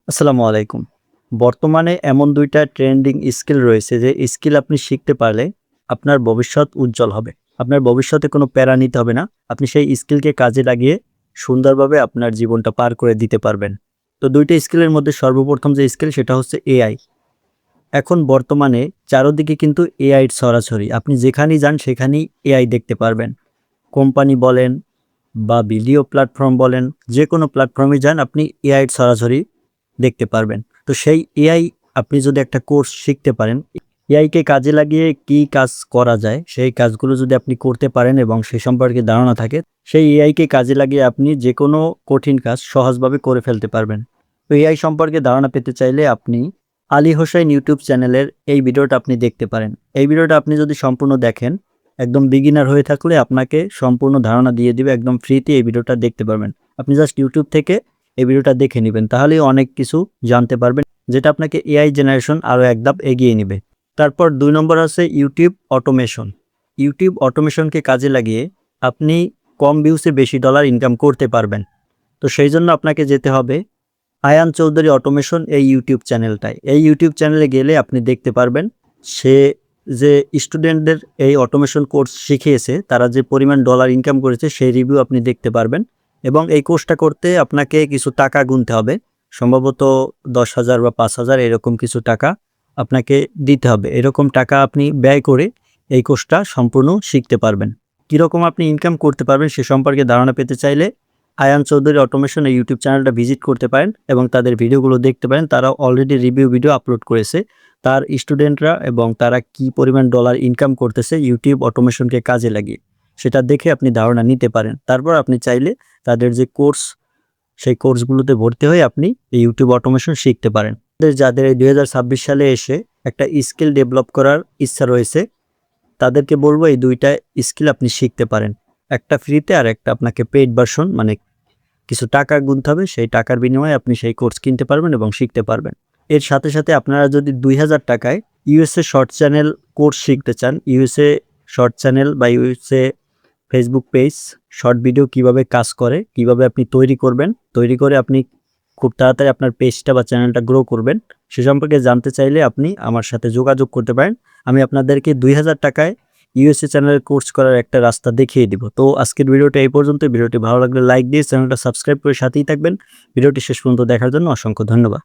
আসসালামু আলাইকুম। বর্তমানে এমন ২ টা ট্রেন্ডিং স্কিল রয়েছে যে স্কিল আপনি শিখতে পারলে আপনার ভবিষ্যৎ উজ্জ্বল হবে। আপনার ভবিষ্যতে কোনো প্যারা নিতে হবে না। আপনি সেই স্কিলকে কাজে লাগিয়ে সুন্দরভাবে আপনার জীবনটা পার করে দিতে পারবেন। তো ২ টা স্কিলের মধ্যে সর্বপ্রথম যে স্কিল সেটা হচ্ছে এআই। এখন বর্তমানে চারদিকে কিন্তু এআইর ছড়াছড়ি। আপনি যেখানেই যান সেখানেই এআই দেখতে পারবেন। কোম্পানি বলেন বা ভিডিও প্ল্যাটফর্ম বলেন, যেকোনো প্ল্যাটফর্মে যান আপনি এআইর ছড়াছড়ি দেখতে পারবেন। তো সেই এআই আপনি যদি একটা কোর্স শিখতে পারেন, এআইকে কাজে লাগিয়ে কি কাজ করা যায়, সেই কাজগুলো যদি আপনি করতে পারেন এবং সে সম্পর্কে ধারণা থাকে, সেই এআইকে কাজে লাগিয়ে আপনি যেকোনো কঠিন কাজ সহজভাবে করে ফেলতে পারবেন। তো এআই সম্পর্কে ধারণা পেতে চাইলে আপনি আলী হোসেন ইউটিউব চ্যানেলের এই ভিডিওটা আপনি দেখতে পারেন। এই ভিডিওটা আপনি যদি সম্পূর্ণ দেখেন, একদম বিগিনার হয়ে থাকলে আপনাকে সম্পূর্ণ ধারণা দিয়ে দিবে। একদম ফ্রিতে এই ভিডিওটা দেখতে পারবেন। আপনি জাস্ট ইউটিউব থেকে এই ভিডিওটা দেখে নিবেন, তাহলেই অনেক কিছু জানতে পারবেন, যেটা আপনাকে এআই জেনারেশন আরও এক ধাপ এগিয়ে নিবে। তারপর ২ নম্বর আছে ইউটিউব অটোমেশন। ইউটিউব অটোমেশনকে কাজে লাগিয়ে আপনি কম ভিউসে বেশি ডলার ইনকাম করতে পারবেন। তো সেই জন্য আপনাকে যেতে হবে আয়ান চৌধুরী অটোমেশন এই ইউটিউব চ্যানেলটায়। এই ইউটিউব চ্যানেলে গেলে আপনি দেখতে পারবেন সে যে স্টুডেন্টদের এই অটোমেশন কোর্স শিখিয়েছে, তারা যে পরিমাণ ডলার ইনকাম করেছে সেই রিভিউ আপনি দেখতে পারবেন। এবং এই কোর্সটা করতে আপনাকে কিছু টাকা গুনতে হবে, সম্ভবত ১০,০০০ বা ৫,০০০ এরকম কিছু টাকা আপনাকে দিতে হবে। এরকম টাকা আপনি ব্যয় করে এই কোর্সটা সম্পূর্ণ শিখতে পারবেন। কীরকম আপনি ইনকাম করতে পারবেন সে সম্পর্কে ধারণা পেতে চাইলে আয়ান চৌধুরী অটোমেশন এই ইউটিউব চ্যানেলটা ভিজিট করতে পারেন এবং তাদের ভিডিওগুলো দেখতে পারেন। তারা অলরেডি রিভিউ ভিডিও আপলোড করেছে, তার স্টুডেন্টরা এবং তারা কি পরিমাণ ডলার ইনকাম করতেছে ইউটিউব অটোমেশনকে কাজে লাগিয়ে, সেটা দেখে আপনি ধারণা নিতে পারেন। তারপর আপনি চাইলে তাদের যে কোর্স, সেই কোর্সগুলোতে ভর্তি হয়ে আপনি এই ইউটিউব অটোমেশন শিখতে পারেন। যাদের এই ২০২৬ সালে এসে একটা স্কিল ডেভেলপ করার ইচ্ছা রয়েছে, তাদেরকে বলবো এই ২ টা স্কিল আপনি শিখতে পারেন। একটা ফ্রিতে আর একটা আপনাকে পেইড ভার্সন, মানে কিছু টাকা গুনতে হবে, সেই টাকার বিনিময়ে আপনি সেই কোর্স কিনতে পারবেন এবং শিখতে পারবেন। এর সাথে সাথে আপনারা যদি ২,০০০ টাকায় ইউএসএ শর্ট চ্যানেল কোর্স শিখতে চান, ইউএসএ শর্ট চ্যানেল বা USA Facebook page short video কিভাবে কাজ করে, কিভাবে আপনি তৈরি করবেন, তৈরি করে আপনি খুব তাড়াতাড়ি আপনার পেজটা বা চ্যানেলটা গ্রো করবেন, সে সম্পর্কে জানতে চাইলে আপনি আমার সাথে যোগাযোগ করতে পারেন। আমি আপনাদেরকে ২,০০০ টাকায় ইউএসএ চ্যানেলের কোর্স করার একটা রাস্তা দেখিয়ে দিব। তো আজকের ভিডিওটা এই পর্যন্ত। ভিডিওটি ভালো লাগলে লাইক দিয়ে চ্যানেলটা সাবস্ক্রাইব করে সাথেই থাকবেন। ভিডিওটি শেষ পর্যন্ত দেখার জন্য অসংখ্য ধন্যবাদ।